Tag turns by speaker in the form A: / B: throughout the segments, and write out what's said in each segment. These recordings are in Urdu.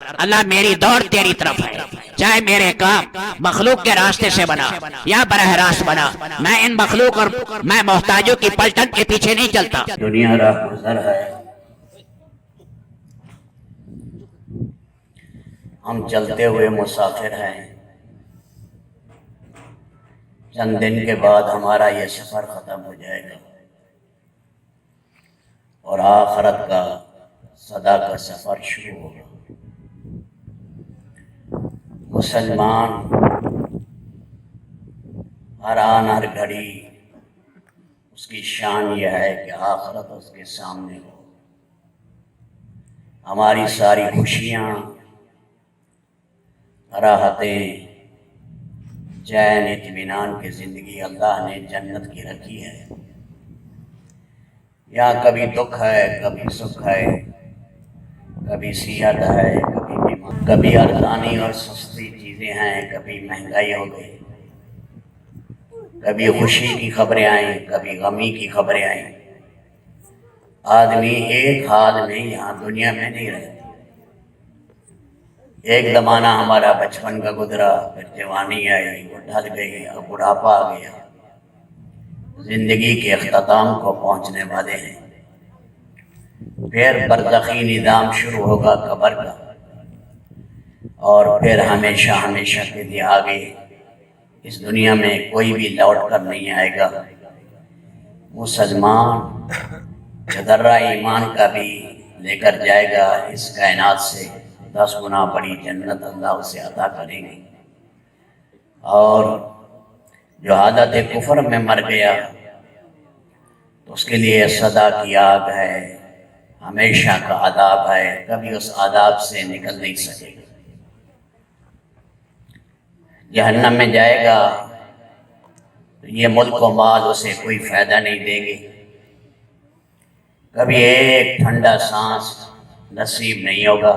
A: اللہ میری دوڑ تیری طرف ہے، چاہے میرے کام مخلوق کے راستے سے بنا یا براہ راست بنا، میں ان مخلوق اور میں محتاجوں کی پلٹن کے پیچھے نہیں چلتا۔
B: دنیا راہ گزر ہے، ہم چلتے ہوئے مسافر ہیں، چند دن کے بعد ہمارا یہ سفر ختم ہو جائے گا اور آخرت کا صدا کا سفر شروع ہوگا۔ مسلمان ہر آن ہر گھڑی اس کی شان یہ ہے کہ آخرت اس کے سامنے ہو۔ ہماری ساری خوشیاں، راحتیں، چین، اطمینان کی زندگی اللہ نے جنت کی رکھی ہے۔ یہاں کبھی دکھ ہے، کبھی سکھ ہے، کبھی صحت ہے، کبھی بیماری، کبھی ارزانی اور سستی چیزیں ہیں، کبھی مہنگائی ہو گئی، کبھی خوشی کی خبریں آئیں، کبھی غمی کی خبریں آئیں۔ آدمی ایک حال میں یہاں دنیا میں نہیں رہتا۔ ایک زمانہ ہمارا بچپن کا گزرا، پھر جوانی آئی، وہ ڈھل گئی، اب بڑھاپا آ گیا، زندگی کے اختتام کو پہنچنے والے ہیں۔ پھر برزخی نظام شروع ہوگا قبر کا، اور پھر ہمیشہ ہمیشہ کے لیے آگے اس دنیا میں کوئی بھی لوٹ کر نہیں آئے گا۔ مسلمان ذرہ ایمان کا بھی لے کر جائے گا، اس کائنات سے 10 گنا بڑی جنت اللہ اسے عطا کریں گے۔ اور جو حالت کفر میں مر گیا تو اس کے لیے سزا کی آگ ہے، ہمیشہ کا عذاب ہے، کبھی اس عذاب سے نکل نہیں سکے گا۔ جہنم میں جائے گا تو یہ ملک و مال اسے کوئی فائدہ نہیں دیں گے، کبھی ایک ٹھنڈا سانس نصیب نہیں ہوگا،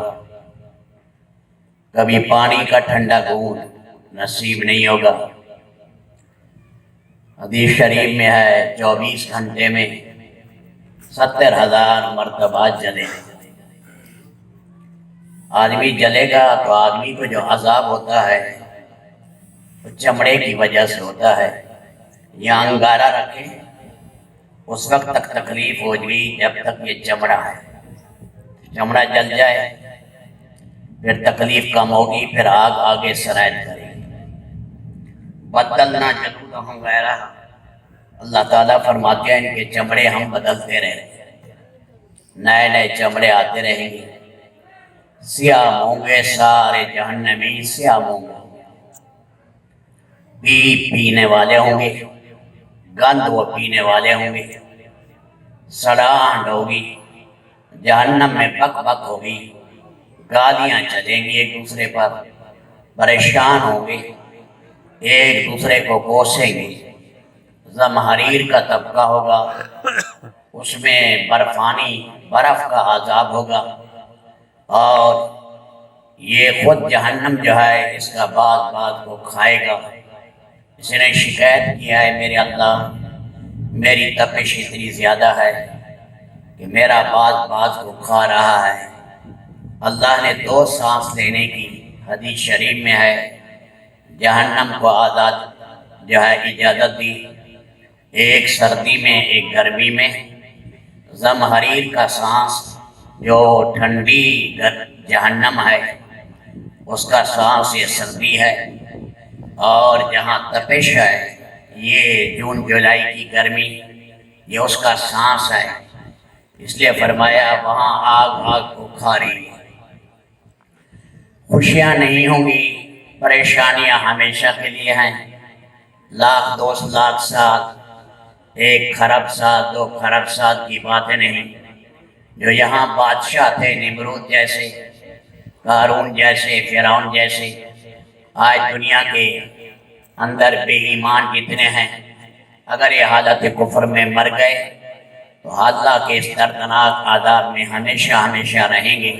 B: کبھی پانی کا ٹھنڈا گھونٹ نصیب نہیں ہوگا۔ حدیث شریف میں ہے 24 گھنٹے میں 70,000 مرتبہ جلے۔ آدمی جلے گا تو آدمی کو جو عذاب ہوتا ہے وہ چمڑے کی وجہ سے ہوتا ہے۔ یہاں انگارہ رکھے اس وقت تک تکلیف ہو گئی جب تک یہ چمڑا ہے، چمڑا جل جائے پھر تکلیف کم ہوگی، پھر آگ آگے سرائت کرے گی۔ بدلنا جلودہم غیرہ، اللہ تعالیٰ فرماتے ہیں ان کے چمڑے ہم بدلتے رہیں گے، نئے نئے چمڑے آتے رہیں گے۔ سیاہ ہوں گے سارے جہنمی، سیاہ ہوں گے، پینے والے ہوں گے، گند وہ پینے والے ہوں گے، سڑانڈ ہوگی، جہنم میں بک بک ہوگی، گالیاں چلیں گی ایک دوسرے پر، پریشان ہوں گے، ایک دوسرے کو کوسیں گے۔ زمہریر کا طبقہ ہوگا، اس میں برفانی برف کا عذاب ہوگا، اور یہ خود جہنم جو ہے اس کا بعض بعض کو کھائے گا۔ اس نے شکایت کیا ہے میرے اللہ میری تپش اتنی زیادہ ہے کہ میرا بعض بعض کو کھا رہا ہے۔ اللہ نے 2 سانس لینے کی حدیث شریف میں ہے، جہنم کو آزاد جو ہے اجازت دی، ایک سردی میں ایک گرمی میں۔ زمہریر کا سانس جو ٹھنڈی جہنم ہے اس کا سانس یہ سردی ہے، اور جہاں تپش ہے یہ جون جولائی کی گرمی، یہ اس کا سانس ہے۔ اس لیے فرمایا وہاں آگ آگ کو کھا رہی ہے۔ خوشیاں نہیں ہوں گی، پریشانیاں ہمیشہ کے لیے ہیں۔ 1,00,000 2 لاکھ سال، 1 خرب سال 2 خرب سال کی باتیں نہیں۔ جو یہاں بادشاہ تھے نمرود جیسے، قارون جیسے، فرعون جیسے، آج دنیا کے اندر بے ایمان کتنے ہیں، اگر یہ حالت کفر میں مر گئے تو اللہ کے اس دردناک عذاب میں ہمیشہ ہمیشہ رہیں گے۔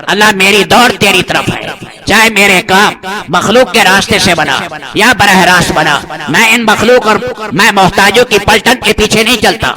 A: اللہ میری دوڑ تیری طرف ہے، چاہے میرے کام مخلوق کے راستے سے بنا یا براہ راست بنا، میں ان مخلوق اور میں محتاجوں کی پلٹن کے پیچھے نہیں چلتا۔